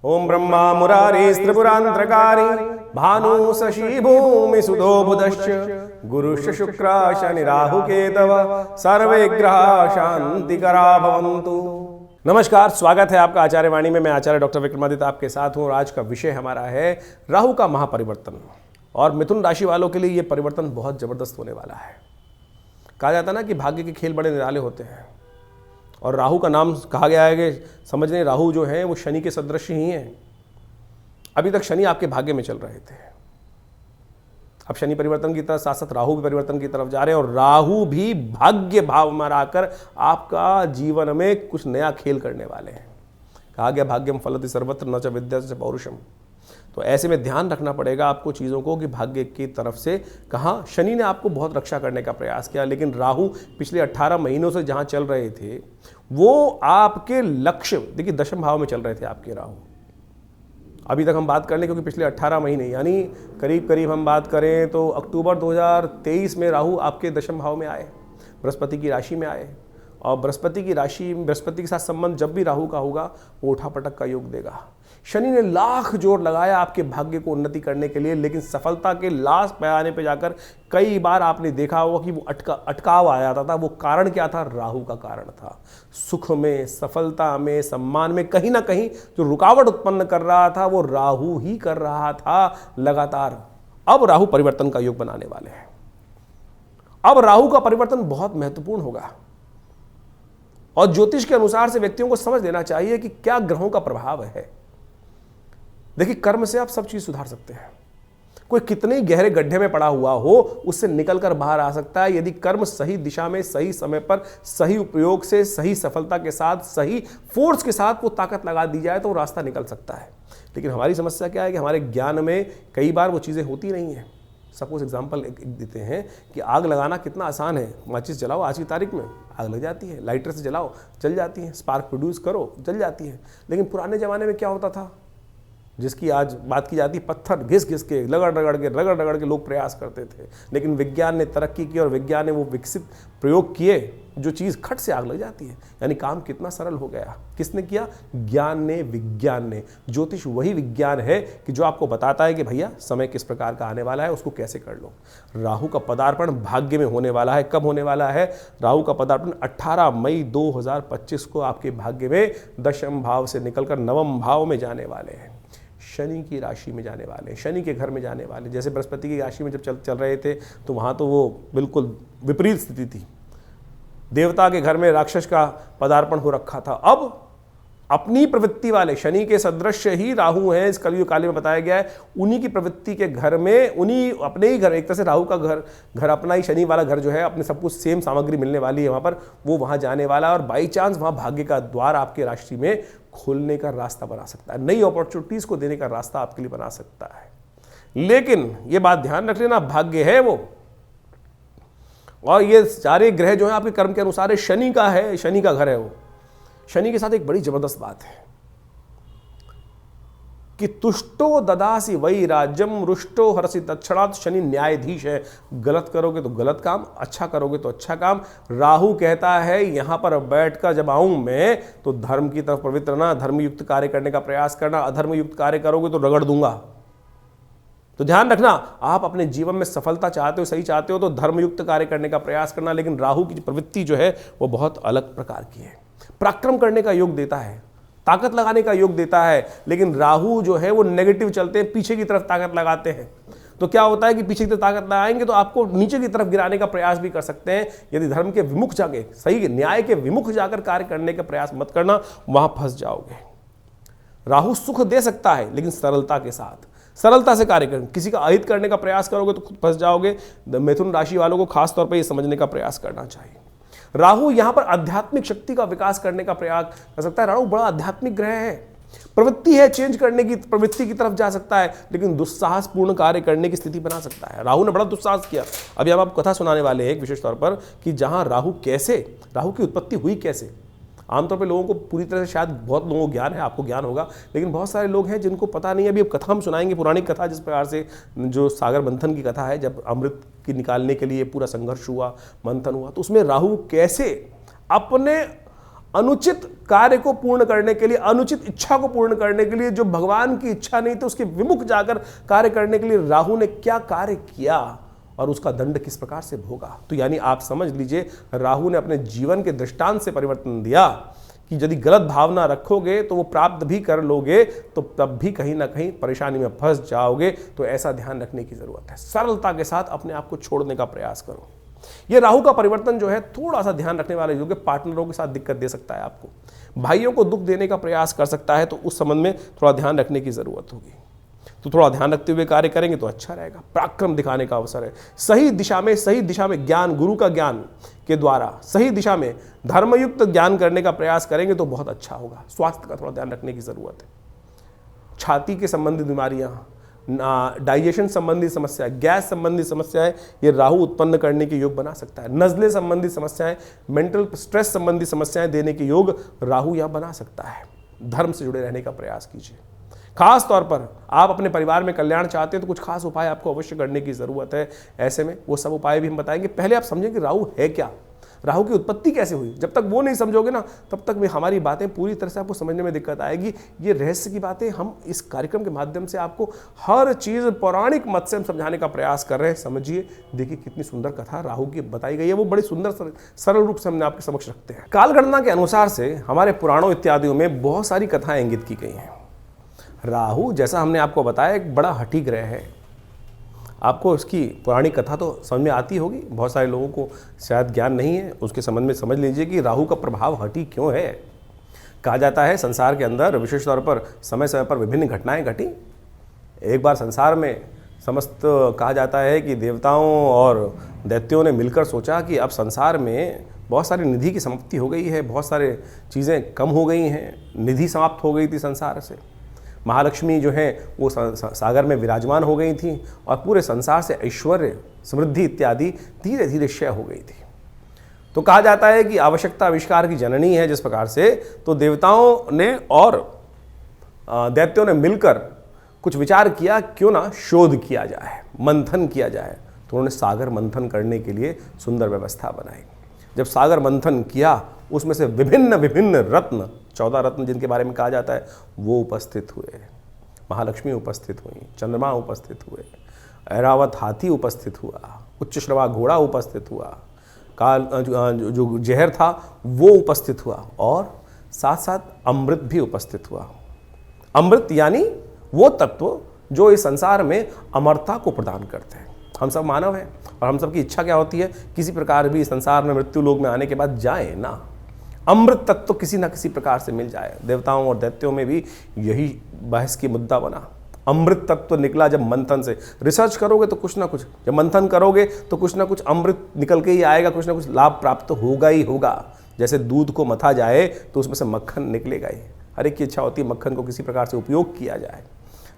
ओम ब्रह्मा मुरारी त्रिपुरांतरकारी भानु शशि भूमि सुधो बुधश्च गुरुश्च शुक्र शनि राहु केतव सर्वे ग्रहा शांतिकरा भवन्तु। नमस्कार, स्वागत है आपका आचार्य वाणी में। मैं आचार्य डॉक्टर विक्रमादित्य आपके साथ हूँ और आज का विषय हमारा है राहु का महापरिवर्तन। और मिथुन राशि वालों के लिए ये परिवर्तन बहुत जबरदस्त होने वाला है। कहा जाता है ना कि भाग्य के खेल बड़े निराले होते हैं और राहु का नाम कहा गया है कि समझ लें राहु जो है वो शनि के सदृश ही हैं। अभी तक शनि आपके भाग्य में चल रहे थे, अब शनि परिवर्तन की तरफ साथ साथ राहु भी परिवर्तन की तरफ जा रहे हैं और राहु भी भाग्य भाव में आकर आपका जीवन में कुछ नया खेल करने वाले हैं। कहा गया भाग्यम फलति सर्वत्र न च विद्या च पौरुषम। तो ऐसे में ध्यान रखना पड़ेगा आपको चीज़ों को कि भाग्य की तरफ से कहाँ शनि ने आपको बहुत रक्षा करने का प्रयास किया, लेकिन राहु पिछले 18 महीनों से जहाँ चल रहे थे वो आपके लक्ष्य, देखिए दशम भाव में चल रहे थे आपके राहु। अभी तक हम बात कर लें क्योंकि पिछले 18 महीने यानी करीब करीब हम बात करें तो अक्टूबर 2023 में राहु आपके दशम भाव में आए, बृहस्पति की राशि में आए। और बृहस्पति की राशि, बृहस्पति के साथ संबंध जब भी राहु का होगा वो उठापटक का योग देगा। शनि ने लाख जोर लगाया आपके भाग्य को उन्नति करने के लिए, लेकिन सफलता के लास्ट पैमाने पे जाकर कई बार आपने देखा होगा कि वो अटकाव आ जाता था। वो कारण क्या था? राहु का कारण था। सुख में, सफलता में, सम्मान में कहीं ना कहीं जो रुकावट उत्पन्न कर रहा था वो राहु ही कर रहा था लगातार। अब राहु परिवर्तन का योग बनाने वाले हैं। अब राहु का परिवर्तन बहुत महत्वपूर्ण होगा और ज्योतिष के अनुसार से व्यक्तियों को समझ लेना चाहिए कि क्या ग्रहों का प्रभाव है। देखिए, कर्म से आप सब चीज सुधार सकते हैं। कोई कितने गहरे गड्ढे में पड़ा हुआ हो उससे निकलकर बाहर आ सकता है यदि कर्म सही दिशा में, सही समय पर, सही उपयोग से, सही सफलता के साथ, सही फोर्स के साथ वो ताकत लगा दी जाए तो वो रास्ता निकल सकता है। लेकिन हमारी समस्या क्या है कि हमारे ज्ञान में कई बार वो चीज़ें होती नहीं हैं। सपोज एग्जाम्पल देते हैं कि आग लगाना कितना आसान है। माचिस जलाओ, आज की तारीख में आग लग जाती है। लाइटर से जलाओ, जल जाती है। स्पार्क प्रोड्यूस करो, जल जाती है। लेकिन पुराने ज़माने में क्या होता था, जिसकी आज बात की जाती, पत्थर घिस घिस के, रगड़ रगड़ के लोग प्रयास करते थे। लेकिन विज्ञान ने तरक्की की और विज्ञान ने वो विकसित प्रयोग किए जो चीज़ खट से आग लग जाती है। यानी काम कितना सरल हो गया। किसने किया? ज्ञान ने, विज्ञान ने। ज्योतिष वही विज्ञान है कि जो आपको बताता है कि भैया समय किस प्रकार का आने वाला है, उसको कैसे कर लो। राहु का पदार्पण भाग्य में होने वाला है। कब होने वाला है? राहु का पदार्पण 18 मई 2025 को आपके भाग्य में दशम भाव से निकलकर नवम भाव में जाने वाले हैं। शनि की राशि में जाने वाले, शनि के घर में जाने वाले। जैसे बृहस्पति की राशि में जब चल रहे थे तो वहाँ तो वो बिल्कुल विपरीत स्थिति थी। देवता के घर में राक्षस का पदार्पण हो रखा था। अब अपनी प्रवृत्ति वाले शनि के सदृश ही राहु हैं। इस कलयुग काल में बताया गया है उन्हीं की प्रवृत्ति के घर में, उन्हीं अपने ही घर, एक तरह से राहु का घर अपना ही, शनि वाला घर जो है अपने सब कुछ सेम सामग्री मिलने वाली है वहाँ पर, वो वहाँ जाने वाला है और बाई चांस वहाँ भाग्य का द्वार आपके राशि में खोलने का रास्ता बना सकता है। नई अपॉर्चुनिटीज को देने का रास्ता आपके लिए बना सकता है। लेकिन ये बात ध्यान रख लेना, भाग्य है वो और ये सारे ग्रह जो है आपके कर्म के अनुसार शनि का है, शनि का घर है वो। शनि के साथ एक बड़ी जबरदस्त बात है कि तुष्टो ददासी वही राज्यम रुष्टो हर्षि तत्क्षणात्। शनि न्यायाधीश है। गलत करोगे तो गलत काम, अच्छा करोगे तो अच्छा काम। राहु कहता है यहां पर बैठकर जब आऊं मैं तो धर्म की तरफ पवित्र ना, धर्म युक्त कार्य करने का प्रयास करना। अधर्म युक्त कार्य करोगे तो रगड़ दूंगा। तो ध्यान रखना, आप अपने जीवन में सफलता चाहते हो, सही चाहते हो तो धर्मयुक्त कार्य करने का प्रयास करना। लेकिन राहु की प्रवृत्ति जो है वो बहुत अलग प्रकार की है। पराक्रम करने का योग देता है, ताकत लगाने का योग देता है। लेकिन राहु जो है वो नेगेटिव चलते हैं, पीछे की तरफ ताकत लगाते हैं। तो क्या होता है कि पीछे की तरफ ताकत लगाएंगे तो आपको नीचे की तरफ गिराने का प्रयास भी कर सकते हैं। यदि धर्म के विमुख जाके, सही न्याय के विमुख जाकर कार्य करने का प्रयास मत करना, वहां फंस जाओगे। राहु सुख दे सकता है लेकिन सरलता के साथ, सरलता से कार्य करें। किसी का अहित करने का प्रयास करोगे तो खुद फंस जाओगे। मिथुन राशि वालों को खास तौर पर यह समझने का प्रयास करना चाहिए। राहु यहां पर आध्यात्मिक शक्ति का विकास करने का प्रयास कर सकता है। राहु बड़ा आध्यात्मिक ग्रह है, प्रवृत्ति है चेंज करने की, प्रवृत्ति की तरफ जा सकता है, लेकिन दुस्साहसपूर्ण कार्य करने की स्थिति बना सकता है। राहु ने बड़ा दुस्साहस किया। अभी हम आपको कथा सुनाने वाले हैं एक विशेष तौर पर कि जहां राहु की उत्पत्ति हुई कैसे। आमतौर पे लोगों को पूरी तरह से शायद बहुत लोगों को ज्ञान है, आपको ज्ञान होगा, लेकिन बहुत सारे लोग हैं जिनको पता नहीं है। अभी अब कथा हम सुनाएंगे, पुरानी कथा, जिस प्रकार से जो सागर मंथन की कथा है, जब अमृत की निकालने के लिए पूरा संघर्ष हुआ, मंथन हुआ, तो उसमें राहु कैसे अपने अनुचित कार्य को पूर्ण करने के लिए, अनुचित इच्छा को पूर्ण करने के लिए, जो भगवान की इच्छा नहीं थी उसके विमुख जाकर कार्य करने के लिए राहु ने क्या कार्य किया और उसका दंड किस प्रकार से भोगा। तो यानी आप समझ लीजिए, राहु ने अपने जीवन के दृष्टांत से परिवर्तन दिया कि यदि गलत भावना रखोगे तो वो प्राप्त भी कर लोगे तो तब भी कहीं ना कहीं परेशानी में फंस जाओगे। तो ऐसा ध्यान रखने की जरूरत है। सरलता के साथ अपने आप को छोड़ने का प्रयास करो। ये राहु का परिवर्तन जो है थोड़ा सा ध्यान रखने वाले लोग पार्टनरों के साथ दिक्कत दे सकता है, आपको भाइयों को दुख देने का प्रयास कर सकता है, तो उस संबंध में थोड़ा ध्यान रखने की जरूरत होगी। तो थोड़ा ध्यान रखते हुए कार्य करेंगे तो अच्छा रहेगा। पराक्रम दिखाने का अवसर है। सही दिशा में ज्ञान, गुरु का ज्ञान के द्वारा सही दिशा में धर्मयुक्त ज्ञान करने का प्रयास करेंगे तो बहुत अच्छा होगा। स्वास्थ्य का थोड़ा ध्यान रखने की जरूरत है। छाती के संबंधित बीमारियां, डाइजेशन संबंधी समस्या, गैस संबंधी समस्याएं ये राहु उत्पन्न करने के योग बना सकता है। नज़ले संबंधी समस्याएं, मेंटल स्ट्रेस संबंधी समस्याएं देने के योग राहु यह बना सकता है। धर्म से जुड़े रहने का प्रयास कीजिए। खास तौर पर आप अपने परिवार में कल्याण चाहते हैं तो कुछ खास उपाय आपको अवश्य करने की जरूरत है। ऐसे में वो सब उपाय भी हम बताएंगे। पहले आप समझें कि राहु है क्या, राहु की उत्पत्ति कैसे हुई। जब तक वो नहीं समझोगे ना, तब तक भी हमारी बातें पूरी तरह से आपको समझने में दिक्कत आएगी। ये रहस्य की बातें हम इस कार्यक्रम के माध्यम से आपको हर चीज़ पौराणिक मत से हम समझाने का प्रयास कर रहे हैं। समझिए, देखिए कितनी सुंदर कथा राहु की बताई गई है। वो बड़ी सुंदर सरल रूप से हमने आपके समक्ष रखते हैं। कालगणना के अनुसार से हमारे पुराणों इत्यादियों में बहुत सारी कथाएं इंगित की गई हैं। राहु, जैसा हमने आपको बताया, एक बड़ा हठी ग्रह है। आपको इसकी पुरानी कथा तो समझ में आती होगी, बहुत सारे लोगों को शायद ज्ञान नहीं है। उसके संबंध में समझ लीजिए कि राहु का प्रभाव हठी क्यों है। कहा जाता है संसार के अंदर विशेष तौर पर समय समय पर विभिन्न घटनाएं घटी। एक बार संसार में समस्त कहा जाता है कि देवताओं और दैत्यों ने मिलकर सोचा कि अब संसार में बहुत सारी निधि की समाप्ति हो गई है, बहुत सारे चीज़ें कम हो गई हैं, निधि समाप्त हो गई थी संसार से। महालक्ष्मी जो है वो सागर में विराजमान हो गई थी और पूरे संसार से ऐश्वर्य, समृद्धि इत्यादि धीरे धीरे क्षय हो गई थी। तो कहा जाता है कि आवश्यकता आविष्कार की जननी है। जिस प्रकार से तो देवताओं ने और दैत्यों ने मिलकर कुछ विचार किया, क्यों ना शोध किया जाए, मंथन किया जाए। तो उन्होंने सागर मंथन करने के लिए सुंदर व्यवस्था बनाई। जब सागर मंथन किया, उसमें से विभिन्न विभिन्न रत्न, 14 रत्न जिनके बारे में कहा जाता है, वो उपस्थित हुए। महालक्ष्मी उपस्थित हुई, चंद्रमा उपस्थित हुए, ऐरावत हाथी उपस्थित हुआ, उच्च श्रवा घोड़ा उपस्थित हुआ, काल जो जहर था वो उपस्थित हुआ और साथ साथ अमृत भी उपस्थित हुआ। अमृत यानी वो तत्व जो इस संसार में अमरता को प्रदान करते हैं। हम सब मानव हैं और हम सब की इच्छा क्या होती है, किसी प्रकार भी संसार में मृत्यु लोक में आने के बाद जाए ना, अमृत तत्व किसी न किसी प्रकार से मिल जाए। देवताओं और दैत्यों में भी यही बहस की मुद्दा बना। अमृत तत्व निकला जब मंथन से। रिसर्च करोगे तो कुछ ना कुछ, जब मंथन करोगे तो कुछ ना कुछ अमृत निकल के ही आएगा, कुछ ना कुछ लाभ प्राप्त होगा ही होगा। जैसे दूध को मथा जाए तो उसमें से मक्खन निकलेगा ही। हर एक की इच्छा होती है मक्खन को किसी प्रकार से उपयोग किया जाए,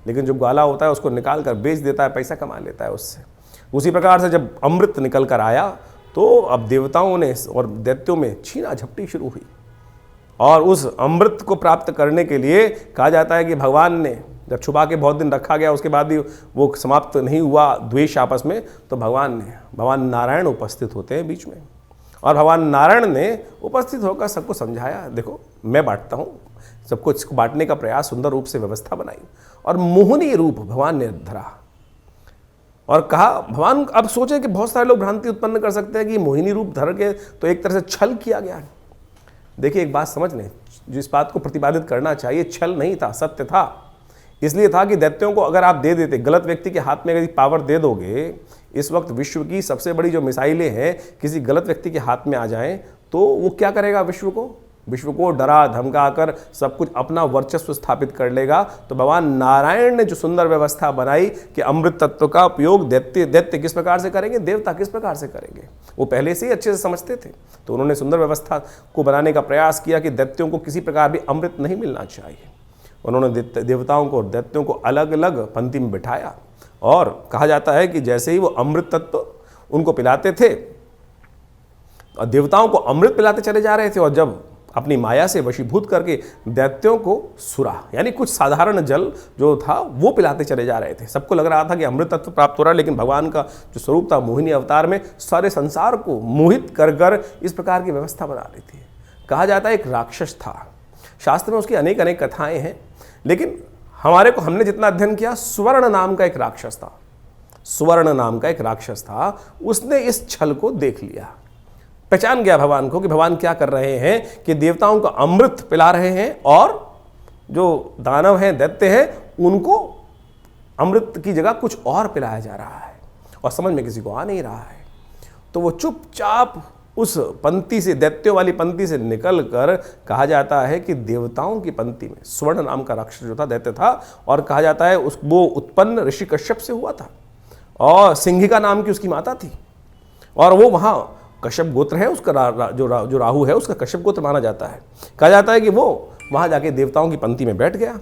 लेकिन जो ग्वाला होता है उसको निकाल कर बेच देता है, पैसा कमा लेता है उससे। उसी प्रकार से जब अमृत निकल कर आया तो अब देवताओं ने और दैत्यों में छीना झपटी शुरू हुई और उस अमृत को प्राप्त करने के लिए कहा जाता है कि भगवान ने जब छुपा के बहुत दिन रखा गया, उसके बाद भी वो समाप्त नहीं हुआ द्वेष आपस में, तो भगवान नारायण उपस्थित होते हैं बीच में और भगवान नारायण ने उपस्थित होकर सबको समझाया, देखो मैं बांटता हूँ, सबको इसको बांटने का प्रयास, सुंदर रूप से व्यवस्था बनाई और मोहिनी रूप भगवान ने धरा और कहा, भगवान अब सोचे कि बहुत सारे लोग भ्रांति उत्पन्न कर सकते हैं कि मोहिनी रूप धर के तो एक तरह से छल किया गया। देखिए एक बात समझ लें, जो इस बात को प्रतिपादित करना चाहिए, छल नहीं था, सत्य था। इसलिए था कि दैत्यों को अगर आप दे देते, गलत व्यक्ति के हाथ में अगर पावर दे दोगे, इस वक्त विश्व की सबसे बड़ी जो मिसाइलें हैं किसी गलत व्यक्ति के हाथ में आ जाएं तो वो क्या करेगा, विश्व को डरा धमका कर सब कुछ अपना वर्चस्व स्थापित कर लेगा। तो भगवान नारायण ने जो सुंदर व्यवस्था बनाई कि अमृत तत्व का उपयोग दैत्य किस प्रकार से करेंगे, देवता किस प्रकार से करेंगे, वो पहले से ही अच्छे से समझते थे। तो उन्होंने सुंदर व्यवस्था को बनाने का प्रयास किया कि दैत्यों को किसी प्रकार भी अमृत नहीं मिलना चाहिए। उन्होंने देवताओं को और दैत्यों को अलग अलग पंक्ति में बिठाया और कहा जाता है कि जैसे ही वो अमृत तत्व उनको पिलाते थे और देवताओं को अमृत पिलाते चले जा रहे थे और जब अपनी माया से वशीभूत करके दैत्यों को सुरा यानी कुछ साधारण जल जो था वो पिलाते चले जा रहे थे। सबको लग रहा था कि अमृत तत्व प्राप्त हो रहा है, लेकिन भगवान का जो स्वरूप था मोहिनी अवतार में सारे संसार को मोहित कर कर इस प्रकार की व्यवस्था बना रही थी। कहा जाता है एक राक्षस था। शास्त्र में उसकी अनेक अनेक कथाएं हैं, लेकिन हमने जितना अध्ययन किया, स्वर्ण नाम का एक राक्षस था। स्वर्ण नाम का एक राक्षस था, उसने इस छल को देख लिया, पहचान गया भगवान को कि भगवान क्या कर रहे हैं कि देवताओं को अमृत पिला रहे हैं और जो दानव हैं, दैत्य हैं, उनको अमृत की जगह कुछ और पिलाया जा रहा है और समझ में किसी को आ नहीं रहा है। तो वो चुपचाप उस पंक्ति से, दैत्यों वाली पंक्ति से निकल कर, कहा जाता है कि देवताओं की पंक्ति में स्वर्ण नाम का राक्षस जो था, दैत्य था, और कहा जाता है वो उत्पन्न ऋषि कश्यप से हुआ था और सिंहिका नाम की उसकी माता थी, और वो वहाँ कश्यप गोत्र है उसका, जो राहु है उसका कश्यप गोत्र माना जाता है। कहा जाता है कि वो वहाँ जाके देवताओं की पंक्ति में बैठ गया,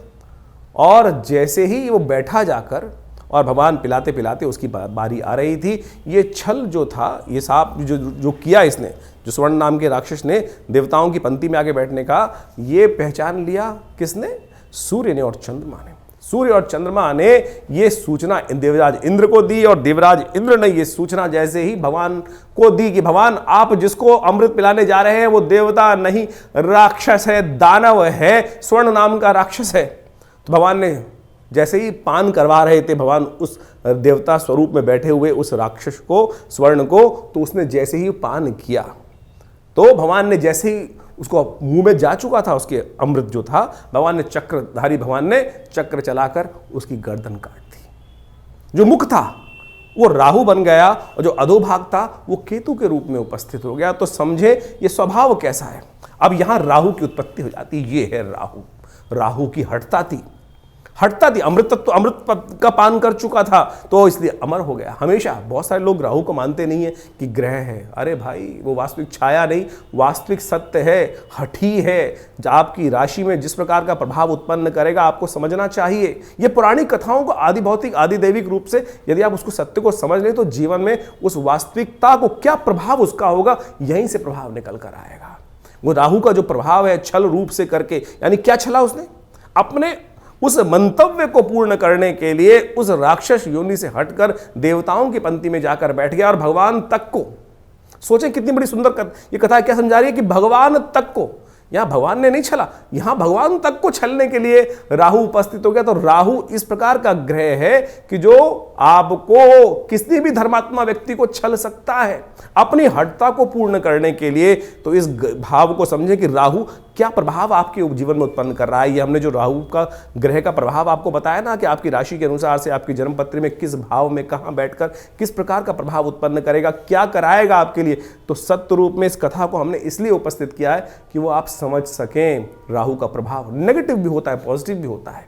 और जैसे ही वो बैठा जाकर और भगवान पिलाते पिलाते उसकी बारी आ रही थी, ये छल जो था, ये सांप जो किया इसने, जो स्वर्ण नाम के राक्षस ने देवताओं की पंक्ति में आके बैठने का, ये पहचान लिया किसने? सूर्य ने और चंद्रमा ने। सूर्य और चंद्रमा ने ये सूचना देवराज इंद्र को दी, और देवराज इंद्र ने ये सूचना जैसे ही भगवान को दी कि भगवान आप जिसको अमृत पिलाने जा रहे हैं वो देवता नहीं, राक्षस है, दानव है, स्वर्ण नाम का राक्षस है। तो भगवान ने जैसे ही पान करवा रहे थे भगवान उस देवता स्वरूप में बैठे हुए उस राक्षस को, स्वर्ण को, तो उसने जैसे ही पान किया, तो भगवान ने जैसे ही उसको मुंह में जा चुका था उसके अमृत जो था, भगवान ने चक्रधारी भगवान ने चक्र चलाकर उसकी गर्दन काट दी। जो मुख था वो राहु बन गया और जो अधोभाग था वो केतु के रूप में उपस्थित हो गया। तो समझे ये स्वभाव कैसा है। अब यहां राहु की उत्पत्ति हो जाती, ये है राहु। राहु की हठता थी, अमृत का पान कर चुका था तो इसलिए अमर हो गया। हमेशा बहुत सारे लोग राहु को मानते नहीं है कि ग्रह है। अरे भाई, वो वास्तविक छाया नहीं, वास्तविक सत्य है, हठी है। आपकी राशि में जिस प्रकार का प्रभाव उत्पन्न करेगा आपको समझना चाहिए। ये पुरानी कथाओं को आदि भौतिक आदि दैविक रूप से यदि आप उसको सत्य को समझ लें तो जीवन में उस वास्तविकता को क्या प्रभाव उसका होगा, यहीं से प्रभाव निकल कर आएगा। वो राहु का जो प्रभाव है छल रूप से करके, यानी क्या छला उसने? अपने उस मंतव्य को पूर्ण करने के लिए उस राक्षस योनि से हटकर देवताओं की पंक्ति में जाकर बैठ गया और भगवान तक को, सोचें कितनी बड़ी सुंदर ये कथा क्या समझा रही है कि भगवान तक को, यहां भगवान ने नहीं छला, यहां भगवान तक को छलने के लिए राहु उपस्थित हो गया। तो राहु इस प्रकार का ग्रह है कि जो आपको, किसी भी धर्मात्मा व्यक्ति को छल सकता है अपनी हठता को पूर्ण करने के लिए। तो इस भाव को समझें कि राहु क्या प्रभाव आपके जीवन में उत्पन्न कर रहा है। ये हमने जो राहु का ग्रह का प्रभाव आपको बताया ना कि आपकी राशि के अनुसार से आपकी जन्मपत्री में किस भाव में कहां बैठकर किस प्रकार का प्रभाव उत्पन्न करेगा, क्या कराएगा आपके लिए। तो सत्य रूप में इस कथा को हमने इसलिए उपस्थित किया है कि वो आप समझ सकें राहु का प्रभाव नेगेटिव भी होता है, पॉजिटिव भी होता है।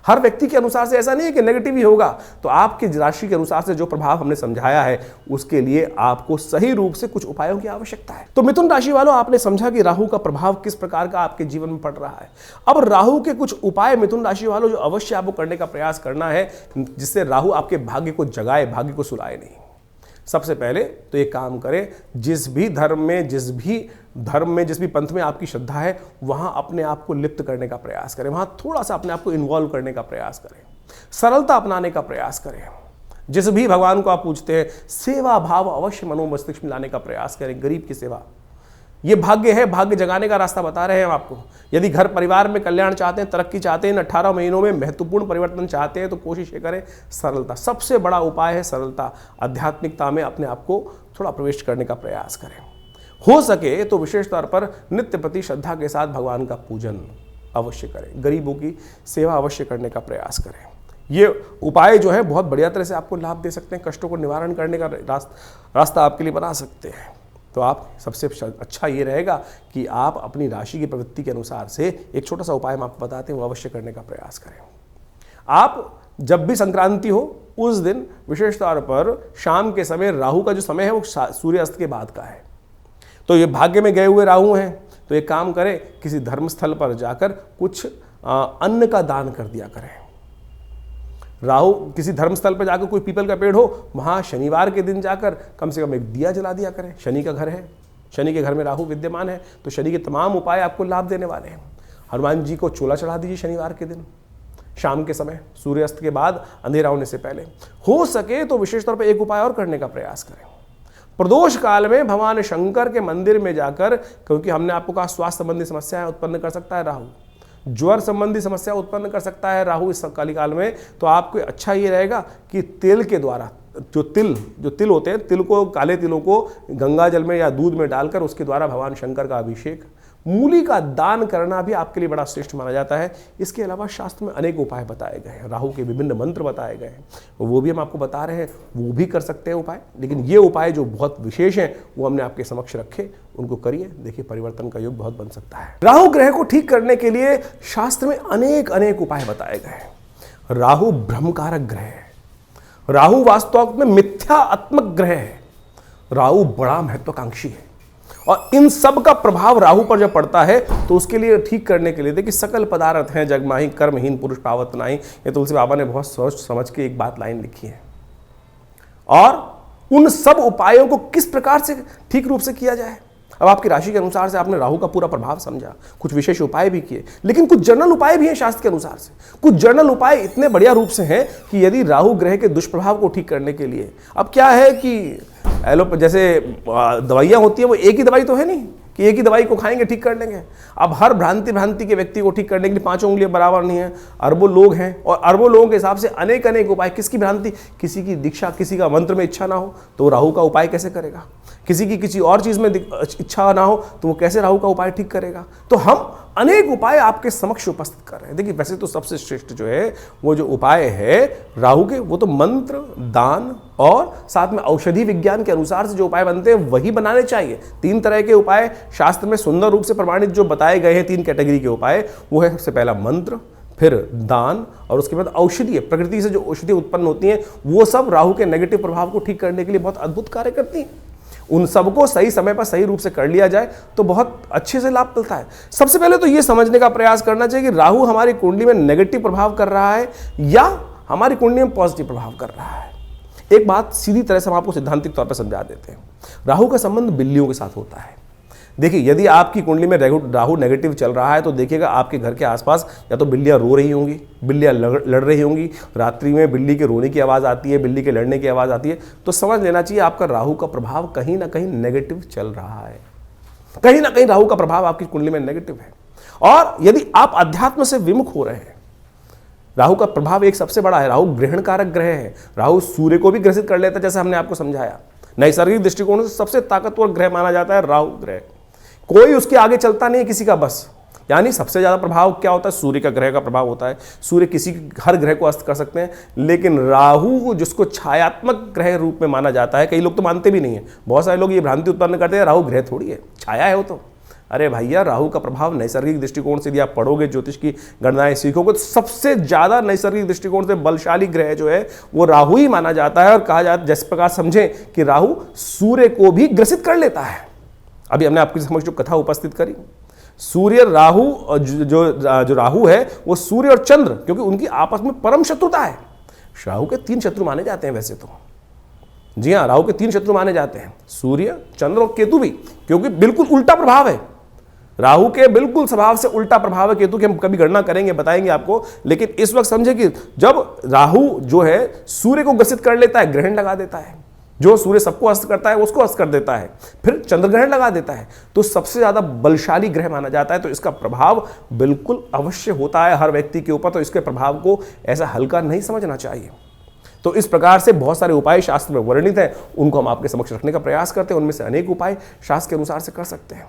हर व्यक्ति के अनुसार से ऐसा नहीं है कि नेगेटिव ही होगा। तो आपकी राशि के अनुसार से जो प्रभाव हमने समझाया है उसके लिए आपको सही रूप से कुछ उपायों की आवश्यकता है। तो मिथुन राशि वालों, आपने समझा कि राहु का प्रभाव किस प्रकार का आपके जीवन में पड़ रहा है। अब राहु के कुछ उपाय मिथुन राशि वालों जो अवश्य आपको करने का प्रयास करना है जिससे राहु आपके भाग्य को जगाए, भाग्य को सुलाए नहीं। सबसे पहले तो ये काम करें, जिस भी धर्म में जिस भी पंथ में आपकी श्रद्धा है वहां अपने आप को लिप्त करने का प्रयास करें, वहां थोड़ा सा अपने आप को इन्वॉल्व करने का प्रयास करें, सरलता अपनाने का प्रयास करें। जिस भी भगवान को आप पूजते हैं सेवा भाव अवश्य मनो मस्तिष्क में लाने का प्रयास करें। गरीब की सेवा ये भाग्य है, भाग्य जगाने का रास्ता बता रहे हैं हम आपको। यदि घर परिवार में कल्याण चाहते हैं, तरक्की चाहते हैं, इन 18 महीनों में महत्वपूर्ण परिवर्तन चाहते हैं तो कोशिश ये करें सरलता। सबसे बड़ा उपाय है सरलता। आध्यात्मिकता में अपने आप को थोड़ा प्रवेश करने का प्रयास करें। हो सके तो विशेष तौर पर नित्य प्रति श्रद्धा के साथ भगवान का पूजन अवश्य करें। गरीबों की सेवा अवश्य करने का प्रयास करें। ये उपाय जो है बहुत बढ़िया तरह से आपको लाभ दे सकते हैं, कष्टों को निवारण करने का रास्ता आपके लिए बना सकते हैं। तो आप सबसे अच्छा ये रहेगा कि आप अपनी राशि की प्रवृत्ति के अनुसार से एक छोटा सा उपाय हम आपको बताते हैं वो अवश्य करने का प्रयास करें। आप जब भी संक्रांति हो उस दिन विशेष तौर पर शाम के समय, राहु का जो समय है वो सूर्यास्त के बाद का है, तो ये भाग्य में गए हुए राहु हैं। तो एक काम करें, किसी धर्मस्थल पर जाकर कुछ अन्न का दान कर दिया करें। राहु किसी धर्मस्थल पर जाकर कोई पीपल का पेड़ हो, वहाँ शनिवार के दिन जाकर कम से कम एक दिया जला दिया करें। शनि का घर है, शनि के घर में राहु विद्यमान है, तो शनि के तमाम उपाय आपको लाभ देने वाले हैं। हनुमान जी को चोला चढ़ा दीजिए शनिवार के दिन शाम के समय, सूर्यास्त के बाद, अंधेरा होने से पहले। हो सके तो विशेष तौर पर एक उपाय और करने का प्रयास करें। प्रदोष काल में भगवान शंकर के मंदिर में जाकर, क्योंकि हमने आपको कहा स्वास्थ्य संबंधी समस्याएं उत्पन्न कर सकता है राहु, ज्वर संबंधी समस्या उत्पन्न कर सकता है राहु इस काली काल में, तो आपको अच्छा ये रहेगा कि तेल के द्वारा जो तिल होते हैं, तिल को, काले तिलों को गंगा जल में या दूध में डालकर उसके द्वारा भगवान शंकर का अभिषेक, मूली का दान करना भी आपके लिए बड़ा श्रेष्ठ माना जाता है। इसके अलावा शास्त्र में अनेक उपाय बताए गए हैं, राहु के विभिन्न मंत्र बताए गए हैं, वो भी हम आपको बता रहे हैं, वो भी कर सकते हैं उपाय। लेकिन ये उपाय जो बहुत विशेष हैं वो हमने आपके समक्ष रखे, उनको करिए, देखिए परिवर्तन का योग बहुत बन सकता है। राहु ग्रह को ठीक करने के लिए शास्त्र में अनेक उपाय बताए गए हैं। राहु भ्रमकारक ग्रह है, राहु वास्तव में मिथ्यात्मक ग्रह है, राहु बड़ा महत्वाकांक्षी है, और इन सब का प्रभाव राहु पर जब पड़ता है तो उसके लिए ठीक करने के लिए देखिए, सकल पदार्थ हैं जग माही, कर्महीन पुरुष पावत नाहीं, ये तुलसी बाबा ने बहुत सोच समझ के एक बात लाइन लिखी है। और उन सब उपायों को किस प्रकार से ठीक रूप से किया जाए, अब आपकी राशि के अनुसार से आपने राहु का पूरा प्रभाव समझा, कुछ विशेष उपाय भी किए, लेकिन कुछ जनरल उपाय भी हैं शास्त्र के अनुसार से। कुछ जनरल उपाय इतने बढ़िया रूप से हैं कि यदि राहु ग्रह के दुष्प्रभाव को ठीक करने के लिए, अब क्या है कि जैसे दवाइयाँ होती हैं, वो एक ही दवाई तो है नहीं कि एक ही दवाई को खाएंगे ठीक कर लेंगे। अब हर भ्रांति के व्यक्ति को ठीक करने के लिए 5 उंगलियां बराबर नहीं है, अरबों लोग हैं, और अरबों लोगों के हिसाब से अनेक उपाय। किसकी भ्रांति, किसी की दीक्षा, किसी का मंत्र में इच्छा ना हो तो राहु का उपाय कैसे करेगा, किसी की किसी और चीज में इच्छा ना हो तो वो कैसे राहु का उपाय ठीक करेगा। तो हम अनेक उपाय आपके समक्ष उपस्थित कर रहे हैं। देखिए, वैसे तो सबसे श्रेष्ठ जो है वो जो उपाय है राहु के, वो तो मंत्र, दान और साथ में औषधि विज्ञान के अनुसार से जो उपाय बनते हैं वही बनाने चाहिए। 3 तरह के उपाय शास्त्र में सुंदर रूप से प्रमाणित जो बताए गए हैं, 3 कैटेगरी के उपाय, वो है सबसे पहला मंत्र, फिर दान, और उसके बाद औषधि। प्रकृति से जो औषधि उत्पन्न होती हैं वो सब राहु के नेगेटिव प्रभाव को ठीक करने के लिए बहुत अद्भुत कार्य करती हैं। उन सबको सही समय पर सही रूप से कर लिया जाए तो बहुत अच्छे से लाभ मिलता है। सबसे पहले तो ये समझने का प्रयास करना चाहिए कि राहु हमारी कुंडली में नेगेटिव प्रभाव कर रहा है या हमारी कुंडली में पॉजिटिव प्रभाव कर रहा है। एक बात सीधी तरह से हम आपको सिद्धांतिक तौर पर समझा देते हैं। राहु का संबंध बिल्लियों के साथ होता है। देखिए, यदि आपकी कुंडली में राहु नेगेटिव चल रहा है तो देखिएगा आपके घर के आसपास या तो बिल्लियां रो रही होंगी, बिल्लियां लड़ रही होंगी, रात्रि में बिल्ली के रोने की आवाज़ आती है, बिल्ली के लड़ने की आवाज़ आती है, तो समझ लेना चाहिए आपका राहु का प्रभाव कहीं ना कहीं नेगेटिव चल रहा है। कहीं ना कहीं राहु का प्रभाव आपकी कुंडली में नेगेटिव है। और यदि आप अध्यात्म से विमुख हो रहे हैं, राहु का प्रभाव एक सबसे बड़ा है, राहु ग्रहण कारक ग्रह है। राहु सूर्य को भी ग्रसित कर लेता है, जैसे हमने आपको समझाया। नैसर्गिक दृष्टिकोण से सबसे ताकतवर ग्रह माना जाता है राहु ग्रह। कोई उसके आगे चलता नहीं है किसी का बस। यानी सबसे ज्यादा प्रभाव क्या होता है, सूर्य का ग्रह का प्रभाव होता है। सूर्य किसी हर ग्रह को अस्त कर सकते हैं, लेकिन राहु जिसको छायात्मक ग्रह रूप में माना जाता है, कई लोग तो मानते भी नहीं है। बहुत सारे लोग ये भ्रांति उत्पन्न करते हैं राहु ग्रह थोड़ी है, छाया है वो तो। अरे भैया, राहु का प्रभाव नैसर्गिक दृष्टिकोण से यदि आप पढ़ोगे, ज्योतिष की गणनाएं सीखोगे, तो सबसे ज्यादा नैसर्गिक दृष्टिकोण से बलशाली ग्रह जो है वो राहु ही माना जाता है। और कहा जाता है, जिस प्रकार समझें कि राहु सूर्य को भी ग्रसित कर लेता है। अभी हमने आपके समक्ष जो कथा उपस्थित करी, सूर्य राहु, जो राहु है वो सूर्य और चंद्र, क्योंकि उनकी आपस में परम शत्रुता है। राहु के 3 शत्रु माने जाते हैं वैसे तो। जी हाँ, राहु के 3 शत्रु माने जाते हैं, सूर्य, चंद्र और केतु भी, क्योंकि बिल्कुल उल्टा प्रभाव है। राहु के बिल्कुल स्वभाव से उल्टा प्रभाव है केतु की, हम कभी गणना करेंगे, बताएंगे आपको। लेकिन इस वक्त समझे कि जब राहु जो है सूर्य को ग्रसित कर लेता है, ग्रहण लगा देता है। जो सूर्य सबको अस्त करता है उसको अस्त कर देता है, फिर चंद्र ग्रहण लगा देता है, तो सबसे ज्यादा बलशाली ग्रह माना जाता है। तो इसका प्रभाव बिल्कुल अवश्य होता है हर व्यक्ति के ऊपर। तो इसके प्रभाव को ऐसा हल्का नहीं समझना चाहिए। तो इस प्रकार से बहुत सारे उपाय शास्त्र में वर्णित हैं, उनको हम आपके समक्ष रखने का प्रयास करते हैं। उनमें से अनेक उपाय शास्त्र के अनुसार से कर सकते हैं।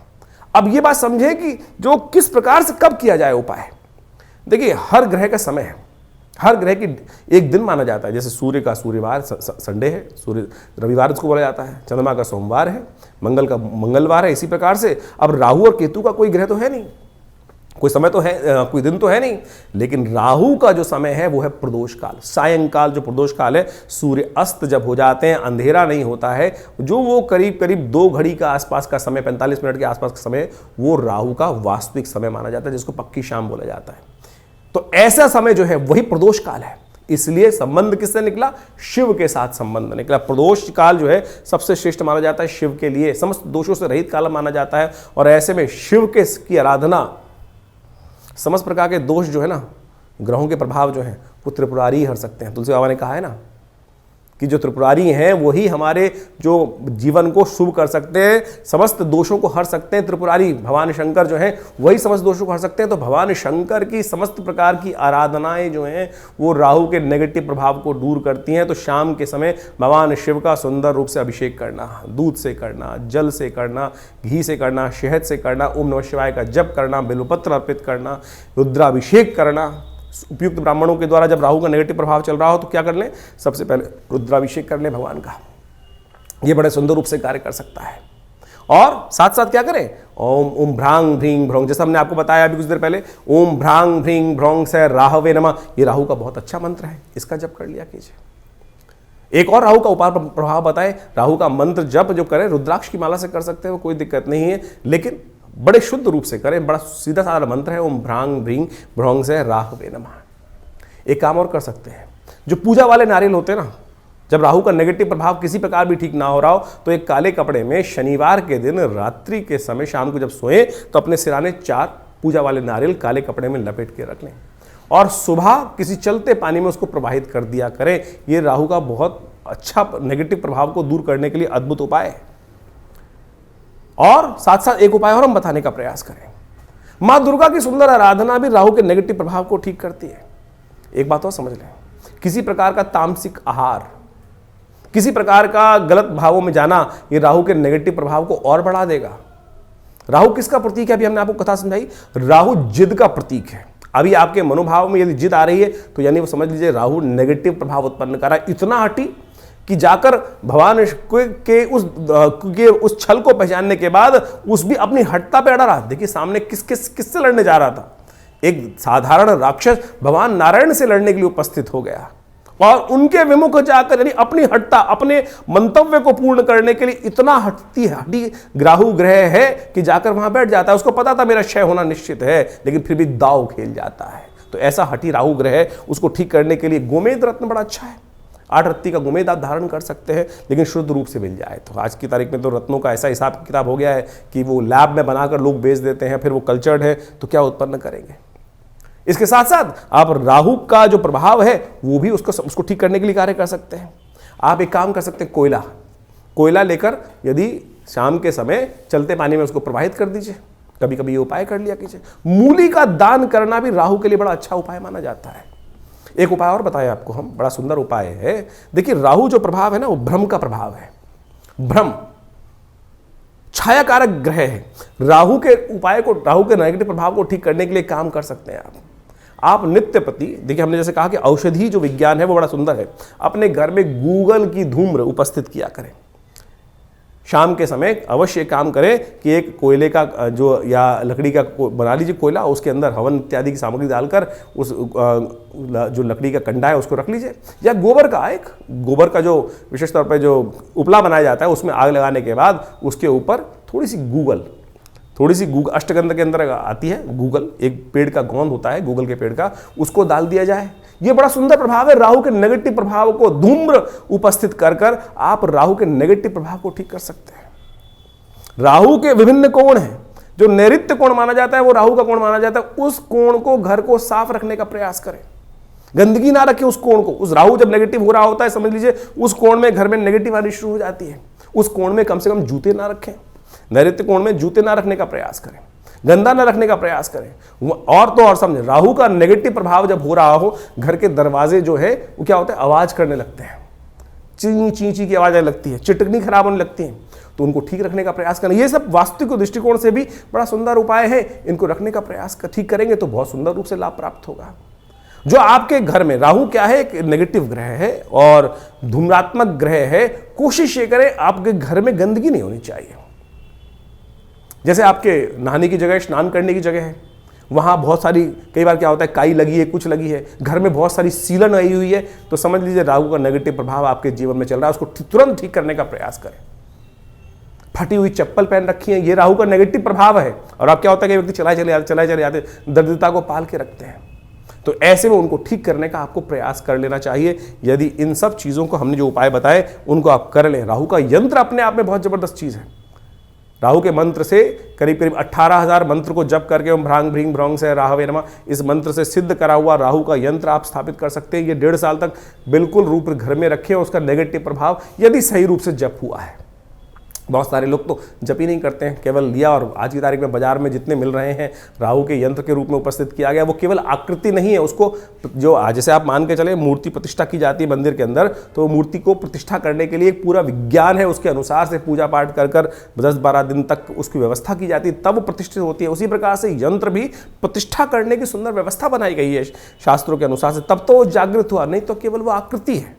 अब ये बात समझे कि जो किस प्रकार से कब किया जाए उपाय। देखिए, हर ग्रह का समय है, हर ग्रह की एक दिन माना जाता है। जैसे सूर्य का सूर्यवार संडे है, सूर्य रविवार उसको बोला जाता है, चंद्रमा का सोमवार है, मंगल का मंगलवार है। इसी प्रकार से अब राहु और केतु का कोई ग्रह तो है नहीं, कोई समय तो है, कोई दिन तो है नहीं। लेकिन राहु का जो समय है वो है प्रदोष काल, सायंकाल जो प्रदोष काल है। सूर्य अस्त जब हो जाते हैं, अंधेरा नहीं होता है, जो वो करीब करीब 2 घड़ी का आसपास का समय, 45 मिनट के आसपास का समय, वो राहु का वास्तविक समय माना जाता है, जिसको पक्की शाम बोला जाता है। तो ऐसा समय जो है वही प्रदोष काल है। इसलिए संबंध किससे निकला, शिव के साथ संबंध निकला। प्रदोष काल जो है सबसे श्रेष्ठ माना जाता है शिव के लिए, समस्त दोषों से रहित काल माना जाता है। और ऐसे में शिव के की आराधना, समस्त प्रकार के दोष जो है ना, ग्रहों के प्रभाव जो है वो त्रिपुरारी हर सकते हैं। तुलसी बाबा ने कहा है ना कि जो त्रिपुरारी हैं वही हमारे जो जीवन को शुभ कर सकते हैं, समस्त दोषों को हर सकते हैं। त्रिपुरारी भगवान शंकर जो हैं वही समस्त दोषों को हर सकते हैं। तो भगवान शंकर की समस्त प्रकार की आराधनाएं जो हैं वो राहु के नेगेटिव प्रभाव को दूर करती हैं। तो शाम के समय भगवान शिव का सुंदर रूप से अभिषेक करना, दूध से करना, जल से करना, घी से करना, शहद से करना, ओम नमः शिवाय का जप करना, बेलपत्र अर्पित करना, रुद्राभिषेक करना। उपयुक्त ब्राह्मणों के द्वारा जब राहु का नेगेटिव प्रभाव चल रहा हो तो क्या कर लें, सबसे पहले रुद्राभिषेक कर लें भगवान का। ये बड़े सुंदर रूप से कार्य कर सकता है। और साथ साथ क्या करें, ओम ओम भ्रांग भ्रींग भ्रौंग, जैसा हमने आपको बताया अभी कुछ देर पहले, ओम भ्रांग भ्रींग भ्रौंग से राहवे नमः, ये राहु का बहुत अच्छा मंत्र है, इसका जप कर लिया कीजिए। एक और राहु का उपाय प्रभाव बताएं, राहु का मंत्र जप जो करें रुद्राक्ष की माला से कर सकते हैं, वो कोई दिक्कत नहीं है, लेकिन बड़े शुद्ध रूप से करें। बड़ा सीधा साधा मंत्र है, ओम भ्रांग भ्रींग भ्रौंग से राहवे नमः। एक काम और कर सकते हैं, जो पूजा वाले नारियल होते हैं ना, जब राहु का नेगेटिव प्रभाव किसी प्रकार भी ठीक ना हो रहा हो तो एक काले कपड़े में शनिवार के दिन रात्रि के समय शाम को जब सोएं तो अपने सिराने 4 पूजा वाले नारियल काले कपड़े में लपेट के रख लें और सुबह किसी चलते पानी में उसको प्रवाहित कर दिया करें। ये राहु का बहुत अच्छा नेगेटिव प्रभाव को दूर करने के लिए अद्भुत उपाय है। और साथ साथ एक उपाय और हम बताने का प्रयास करें, मां दुर्गा की सुंदर आराधना भी राहु के नेगेटिव प्रभाव को ठीक करती है। एक बात और समझ लें, किसी प्रकार का तामसिक आहार, किसी प्रकार का गलत भावों में जाना, ये राहु के नेगेटिव प्रभाव को और बढ़ा देगा। राहु किसका प्रतीक है, अभी हमने आपको कथा समझाई, राहु जिद का प्रतीक है। अभी आपके मनोभाव में यदि जिद आ रही है तो यानी वो समझ लीजिए राहु नेगेटिव प्रभाव उत्पन्न कर रहा है। इतना हटी कि जाकर भगवान के उस छल को पहचानने के बाद उस भी अपनी हटता पे अड़ा रहा। देखिए सामने किससे लड़ने जा रहा था, एक साधारण राक्षस भगवान नारायण से लड़ने के लिए उपस्थित हो गया और उनके विमुख जाकर यानी अपनी हटता, अपने मंतव्य को पूर्ण करने के लिए इतना हटी राहु ग्रह है कि जाकर वहां बैठ जाता है। उसको पता था मेरा क्षय होना निश्चित है, लेकिन फिर भी दाव खेल जाता है। तो ऐसा हटी राहु ग्रह है, उसको ठीक करने के लिए गोमेद रत्न बड़ा अच्छा है। 8 रत्ती का गोमेद आप धारण कर सकते हैं, लेकिन शुद्ध रूप से मिल जाए। तो आज की तारीख में तो रत्नों का ऐसा हिसाब किताब हो गया है कि वो लैब में बनाकर लोग बेच देते हैं, फिर वो कल्चर्ड है तो क्या उत्पन्न करेंगे। इसके साथ साथ आप राहु का जो प्रभाव है वो भी उसको ठीक करने के लिए कार्य कर सकते हैं। आप एक काम कर सकते हैं, कोयला लेकर यदि शाम के समय चलते पानी में उसको प्रवाहित कर दीजिए। कभी कभी ये उपाय कर लिया कीजिए। मूली का दान करना भी राहु के लिए बड़ा अच्छा उपाय माना जाता है। एक उपाय और बताया आपको हम, बड़ा सुंदर उपाय है। देखिए राहु जो प्रभाव है ना वो भ्रम का प्रभाव है। भ्रम छाया कारक ग्रह है। राहु के उपाय को, राहु के नेगेटिव प्रभाव को ठीक करने के लिए काम कर सकते हैं आप नित्य प्रति। देखिए हमने जैसे कहा कि औषधि जो विज्ञान है वो बड़ा सुंदर है। अपने घर में गूगल की धूम्र उपस्थित किया करें। शाम के समय अवश्य काम करें कि एक कोयले का जो या लकड़ी का बना लीजिए कोयला, उसके अंदर हवन इत्यादि की सामग्री डालकर उस जो लकड़ी का कंडा है उसको रख लीजिए। या गोबर का जो विशेष तौर पर जो उपला बनाया जाता है उसमें आग लगाने के बाद उसके ऊपर थोड़ी सी गूगल अष्टगंध के अंदर आती है गूगल, एक पेड़ का गोंद होता है गूगल के पेड़ का, उसको डाल दिया जाए। ये बड़ा सुंदर प्रभाव है। राहु के नेगेटिव प्रभाव को धूम्र उपस्थित कर आप राहु के नेगेटिव प्रभाव को ठीक कर सकते हैं। राहु के विभिन्न कोण हैं। जो नैऋत्य कोण माना जाता है वो राहु का कोण माना जाता है। उस कोण को, घर को साफ रखने का प्रयास करें। गंदगी ना रखें उस कोण को। उस राहु जब नेगेटिव हो रहा होता है समझ लीजिए उस कोण में घर में नेगेटिव आनी शुरू हो जाती है। उस कोण में कम से कम जूते ना रखें। नैऋत्य कोण में जूते ना रखने का प्रयास करें, गंदा न रखने का प्रयास करें। और तो और समझे, राहु का नेगेटिव प्रभाव जब हो रहा हो, घर के दरवाजे जो है वो क्या होता है, आवाज करने लगते हैं, ची ची ची की आवाज आने लगती है, चिटकनी खराब होने लगती है, तो उनको ठीक रखने का प्रयास करें। ये सब वास्तु के दृष्टिकोण से भी बड़ा सुंदर उपाय है। इनको रखने का प्रयास ठीक करेंगे तो बहुत सुंदर रूप से लाभ प्राप्त होगा। जो आपके घर में राहु क्या है, एक नेगेटिव ग्रह है और धूम्रात्मक ग्रह है, कोशिश ये करें आपके घर में गंदगी नहीं होनी चाहिए। जैसे आपके नहाने की जगह, स्नान करने की जगह है, वहाँ बहुत सारी, कई बार क्या होता है काई लगी है, कुछ लगी है, घर में बहुत सारी सीलन आई हुई है, तो समझ लीजिए राहु का नेगेटिव प्रभाव आपके जीवन में चल रहा है। उसको तुरंत ठीक करने का प्रयास करें। फटी हुई चप्पल पहन रखी है, ये राहु का नेगेटिव प्रभाव है। और अब क्या होता है कि व्यक्ति चलाए चले जाते दरिद्रता को पाल के रखते हैं। तो ऐसे में उनको ठीक करने का आपको प्रयास कर लेना चाहिए। यदि इन सब चीज़ों को हमने जो उपाय बताए उनको आप कर लें। राहु का यंत्र अपने आप में बहुत जबरदस्त चीज़ है। राहु के मंत्र से करीब करीब 18,000 मंत्र को जप करके ओम भ्रांग भ्रीं भ्रौंग से राहवे नमः, इस मंत्र से सिद्ध करा हुआ राहु का यंत्र आप स्थापित कर सकते हैं। ये 1.5 साल तक बिल्कुल रूप घर में रखें, उसका नेगेटिव प्रभाव यदि सही रूप से जप हुआ है। बहुत सारे लोग तो जप ही नहीं करते हैं, केवल लिया और आज की तारीख में बाजार में जितने मिल रहे हैं राहु के यंत्र के रूप में उपस्थित किया गया, वो केवल आकृति नहीं है, उसको जो जैसे आप मान के चले मूर्ति प्रतिष्ठा की जाती है मंदिर के अंदर, तो मूर्ति को प्रतिष्ठा करने के लिए एक पूरा विज्ञान है, उसके अनुसार से पूजा पाठ कर 10-12 दिन तक उसकी व्यवस्था की जाती है, तब प्रतिष्ठित होती है। उसी प्रकार से यंत्र भी प्रतिष्ठा करने की सुंदर व्यवस्था बनाई गई है शास्त्रों के अनुसार से, तब तो वो जागृत हुआ, नहीं तो केवल वो आकृति है,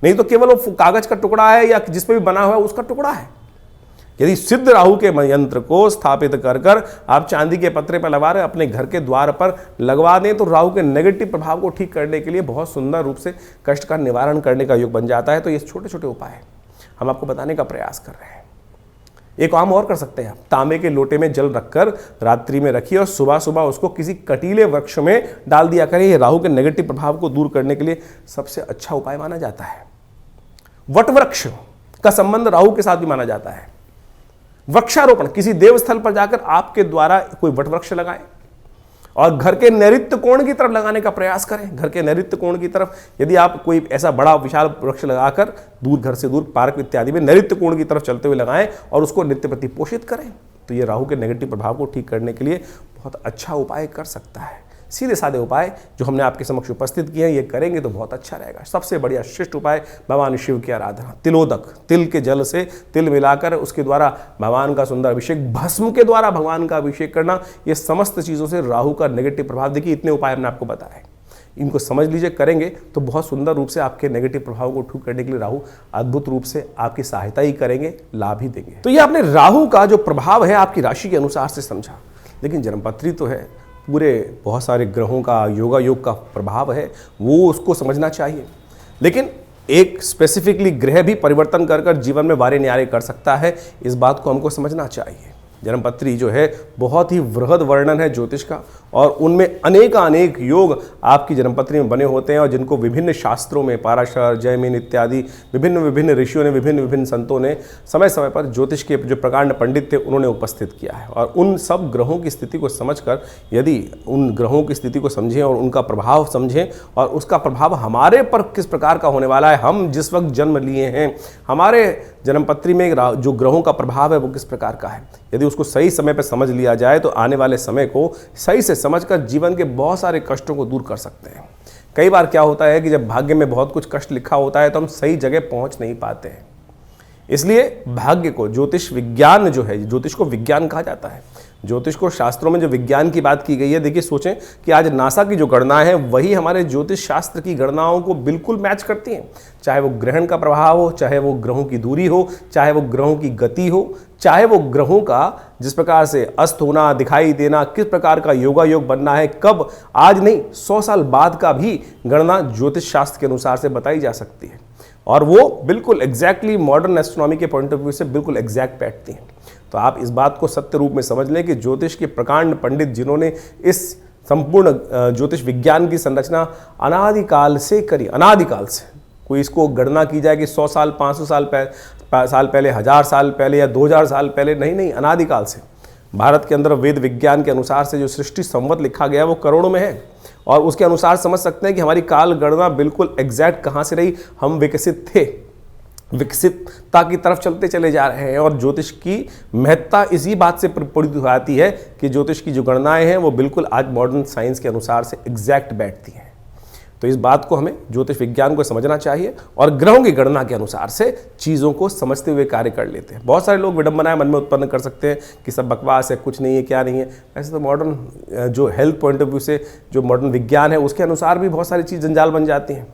नहीं तो केवल वो कागज का टुकड़ा है या जिस पे भी बना हुआ है उसका टुकड़ा है। यदि सिद्ध राहु के यंत्र को स्थापित कर आप चांदी के पत्रे पर लगा रहे अपने घर के द्वार पर लगवा दें, तो राहु के नेगेटिव प्रभाव को ठीक करने के लिए बहुत सुंदर रूप से कष्ट का निवारण करने का योग बन जाता है। तो ये छोटे छोटे उपाय हम आपको बताने का प्रयास कर रहे हैं। एक काम और कर सकते हैं आप, तांबे के लोटे में जल रखकर रात्रि में रखिए और सुबह सुबह उसको किसी कटीले वृक्ष में डाल दिया करें। ये राहु के नेगेटिव प्रभाव को दूर करने के लिए सबसे अच्छा उपाय माना जाता है। वट वृक्ष का संबंध राहु के साथ भी माना जाता है। वृक्षारोपण, किसी देवस्थल पर जाकर आपके द्वारा कोई वट वृक्ष लगाएं और घर के नैऋत्य कोण की तरफ लगाने का प्रयास करें। घर के नैऋत्य कोण की तरफ यदि आप कोई ऐसा बड़ा विशाल वृक्ष लगाकर दूर, घर से दूर, पार्क इत्यादि में नैऋत्य कोण की तरफ चलते हुए लगाएं और उसको नित्य प्रति पोषित करें, तो ये राहु के नेगेटिव प्रभाव को ठीक करने के लिए बहुत अच्छा उपाय कर सकता है। सीधे साधे उपाय जो हमने आपके समक्ष उपस्थित किए हैं, ये करेंगे तो बहुत अच्छा रहेगा। सबसे बढ़िया श्रेष्ठ उपाय भगवान शिव की आराधना, तिलोदक, तिल के जल से तिल मिलाकर उसके द्वारा भगवान का सुंदर अभिषेक, भस्म के द्वारा भगवान का अभिषेक करना, ये समस्त चीज़ों से राहु का नेगेटिव प्रभाव, देखिए इतने उपाय हमने आपको बताए, इनको समझ लीजिए, करेंगे तो बहुत सुंदर रूप से आपके नेगेटिव प्रभाव को ठीक करने के लिए राहु अद्भुत रूप से आपकी सहायता ही करेंगे, लाभ ही देंगे। तो ये आपने राहु का जो प्रभाव है आपकी राशि के अनुसार से समझा, लेकिन जन्मपत्री तो है, पूरे बहुत सारे ग्रहों का योगा योग का प्रभाव है, वो उसको समझना चाहिए। लेकिन एक स्पेसिफिकली ग्रह भी परिवर्तन कर जीवन में वारे न्यारे कर सकता है, इस बात को हमको समझना चाहिए। जन्मपत्री जो है बहुत ही वृहद वर्णन है ज्योतिष का, और उनमें अनेक योग आपकी जन्मपत्री में बने होते हैं, और जिनको विभिन्न शास्त्रों में पाराशर, जैमिन इत्यादि विभिन्न ऋषियों ने, विभिन्न संतों ने समय समय पर ज्योतिष के जो प्रकांड पंडित थे उन्होंने उपस्थित किया है। और उन सब ग्रहों की स्थिति को समझकर, यदि उन ग्रहों की स्थिति को समझें और उनका प्रभाव समझें और उसका प्रभाव हमारे पर किस प्रकार का होने वाला है, हम जिस वक्त जन्म लिए हैं, हमारे जन्मपत्री में जो ग्रहों का प्रभाव है वो किस प्रकार का है, यदि उसको सही समय पर समझ लिया जाए तो आने वाले समय को सही से समझकर जीवन के बहुत सारे कष्टों को दूर कर सकते हैं। कई बार क्या होता है कि जब भाग्य में बहुत कुछ कष्ट लिखा होता है तो हम सही जगह पहुंच नहीं पाते हैं। इसलिए भाग्य को, ज्योतिष विज्ञान जो है, ज्योतिष को विज्ञान कहा जाता है, ज्योतिष को शास्त्रों में जो विज्ञान की बात की गई है, देखिए सोचें कि आज नासा की जो गणनाएं हैं वही हमारे ज्योतिष शास्त्र की गणनाओं को बिल्कुल मैच करती हैं। चाहे वो ग्रहण का प्रभाव हो, चाहे वो ग्रहों की दूरी हो, चाहे वो ग्रहों की गति हो, चाहे वो ग्रहों का जिस प्रकार से अस्त होना, दिखाई देना, किस प्रकार का योगा योग बनना है, कब, आज नहीं 100 साल बाद का भी गणना ज्योतिष शास्त्र के अनुसार से बताई जा सकती है, और वो बिल्कुल एग्जैक्टली मॉडर्न एस्ट्रोनॉमी के पॉइंट ऑफ व्यू से बिल्कुल एग्जैक्ट बैठती हैं। तो आप इस बात को सत्य रूप में समझ लें कि ज्योतिष के प्रकांड पंडित जिन्होंने इस संपूर्ण ज्योतिष विज्ञान की संरचना अनादिकाल से करी, अनादिकाल से, कोई इसको गणना की जाए कि 100 साल, 500 साल पहले, 1000 साल पहले या 2000 साल पहले, नहीं, अनादिकाल से भारत के अंदर वेद विज्ञान के अनुसार से जो सृष्टि संवत लिखा गया वो करोड़ों में है, और उसके अनुसार समझ सकते हैं कि हमारी काल गणना बिल्कुल एग्जैक्ट कहाँ से रही। हम विकसित थे, विकसितता की तरफ चलते चले जा रहे हैं, और ज्योतिष की महत्ता इसी बात से प्रपूरित हो जाती है कि ज्योतिष की जो गणनाएं हैं वो बिल्कुल आज मॉडर्न साइंस के अनुसार से एग्जैक्ट बैठती हैं। तो इस बात को हमें ज्योतिष विज्ञान को समझना चाहिए और ग्रहों की गणना के अनुसार से चीज़ों को समझते हुए कार्य कर लेते हैं। बहुत सारे लोग विडंबनाएं मन में उत्पन्न कर सकते हैं कि सब बकवास है, कुछ नहीं है, क्या नहीं है। ऐसे तो मॉडर्न जो हेल्थ पॉइंट ऑफ व्यू से जो मॉडर्न विज्ञान है उसके अनुसार भी बहुत सारी चीज़ जंजाल बन जाती हैं,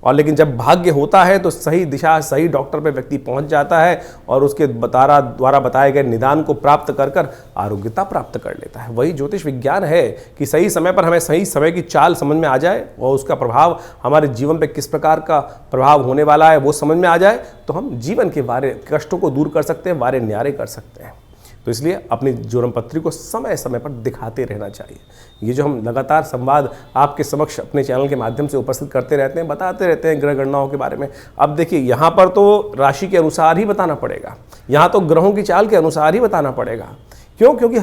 और लेकिन जब भाग्य होता है तो सही दिशा, सही डॉक्टर पे व्यक्ति पहुंच जाता है और उसके द्वारा बताए गए निदान को प्राप्त कर आरोग्यता प्राप्त कर लेता है। वही ज्योतिष विज्ञान है कि सही समय पर हमें सही समय की चाल समझ में आ जाए और उसका प्रभाव हमारे जीवन पे किस प्रकार का प्रभाव होने वाला है वो समझ में आ जाए, तो हम जीवन के वारे कष्टों को दूर कर सकते हैं, वारे न्यारे कर सकते हैं। तो इसलिए अपनी जन्मपत्री को समय समय पर दिखाते रहना चाहिए। ये जो हम लगातार संवाद आपके समक्ष अपने चैनल के माध्यम से उपस्थित करते रहते हैं, बताते रहते हैं ग्रह गणनाओं के बारे में। अब देखिए यहाँ पर तो राशि के अनुसार ही बताना पड़ेगा, यहाँ तो ग्रहों की चाल के अनुसार ही बताना पड़ेगा। क्यों? क्योंकि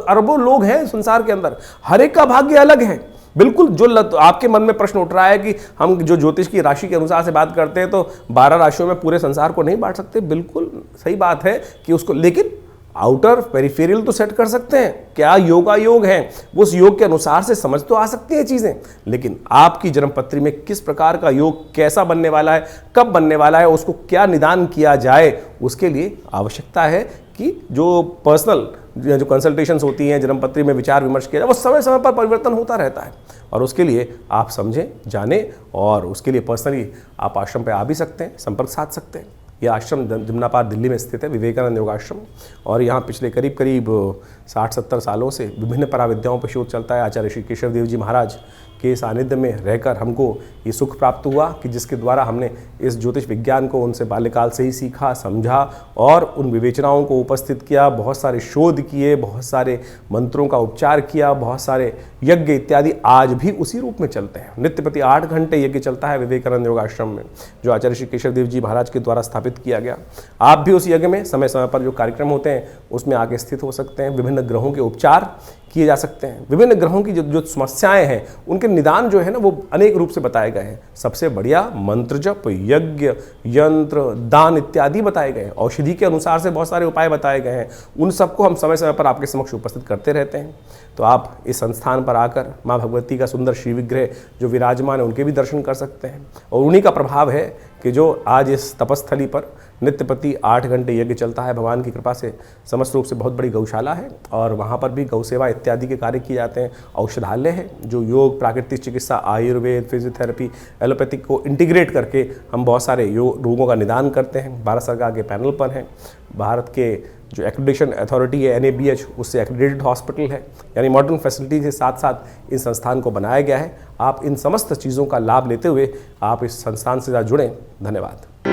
अरबों लोग हैं संसार के अंदर, हर एक का भाग्य अलग है। बिल्कुल जो आपके मन में प्रश्न उठ रहा है कि हम जो ज्योतिष की राशि के अनुसार से बात करते हैं तो 12 राशियों में पूरे संसार को नहीं बांट सकते, बिल्कुल सही बात है कि उसको, लेकिन आउटर पेरिफेरियल तो सेट कर सकते हैं। क्या योगायोग है, उस योग के अनुसार से समझ तो आ सकती हैं चीजें, लेकिन आपकी जन्मपत्री में किस प्रकार का योग कैसा बनने वाला है, कब बनने वाला है, उसको क्या निदान किया जाए, उसके लिए आवश्यकता है कि जो पर्सनल जो कंसल्टेशंस होती हैं, जन्मपत्री में विचार विमर्श किया जाए, वो समय समय पर परिवर्तन होता रहता है। और उसके लिए आप समझें, जानें, और उसके लिए पर्सनली आप आश्रम पे आ भी सकते हैं, संपर्क साध सकते हैं। यह आश्रम जमुनापार दिल्ली में स्थित है, विवेकानंद योगाश्रम, और यहाँ पिछले करीब 60-70 सालों से विभिन्न पराविद्याओं पर शोध चलता है। आचार्य श्री केशव देव जी महाराज के सानिध्य में रहकर हमको ये सुख प्राप्त हुआ कि जिसके द्वारा हमने इस ज्योतिष विज्ञान को उनसे बाल्यकाल से ही सीखा, समझा और उन विवेचनाओं को उपस्थित किया, बहुत सारे शोध किए, बहुत सारे मंत्रों का उपचार किया, बहुत सारे यज्ञ इत्यादि आज भी उसी रूप में चलते हैं। नित्य प्रति 8 घंटे यज्ञ चलता है विवेकानंद योगाश्रम में, जो आचार्य श्री केशव देव जी महाराज के द्वारा स्थापित किया गया। आप भी उस यज्ञ में समय समय पर जो कार्यक्रम होते हैं उसमें आके स्थित हो सकते हैं। विभिन्न ग्रहों के उपचार किए जा सकते हैं। विभिन्न ग्रहों की जो समस्याएं हैं उनके निदान जो है ना वो अनेक रूप से बताए गए हैं। सबसे बढ़िया मंत्र जप, यज्ञ, यंत्र, दान इत्यादि बताए गए हैं। औषधि के अनुसार से बहुत सारे उपाय बताए गए हैं। उन सबको हम समय समय पर आपके समक्ष उपस्थित करते रहते हैं। तो आप इस संस्थान पर आकर माँ भगवती का सुंदर श्री विग्रह जो विराजमान है उनके भी दर्शन कर सकते हैं। और उन्हीं का प्रभाव है कि जो आज इस तपस्थली पर नित्य प्रति 8 घंटे यज्ञ चलता है। भगवान की कृपा से समस्त रूप से बहुत बड़ी गौशाला है और वहाँ पर भी गौ सेवा इत्यादि के कार्य किए जाते हैं। औषधालय है जो योग, प्राकृतिक चिकित्सा, आयुर्वेद, फिजियोथेरेपी, एलोपैथिक को इंटीग्रेट करके हम बहुत सारे रोगों का निदान करते हैं। भारत सरकार के पैनल पर हैं। भारत के जो एक्रेडिटेशन अथॉरिटी है NABH, उससे एक्रेडिटेड हॉस्पिटल है, यानी मॉडर्न फैसिलिटी के साथ साथ इस संस्थान को बनाया गया है। आप इन समस्त चीज़ों का लाभ लेते हुए आप इस संस्थान से जुड़ें। धन्यवाद।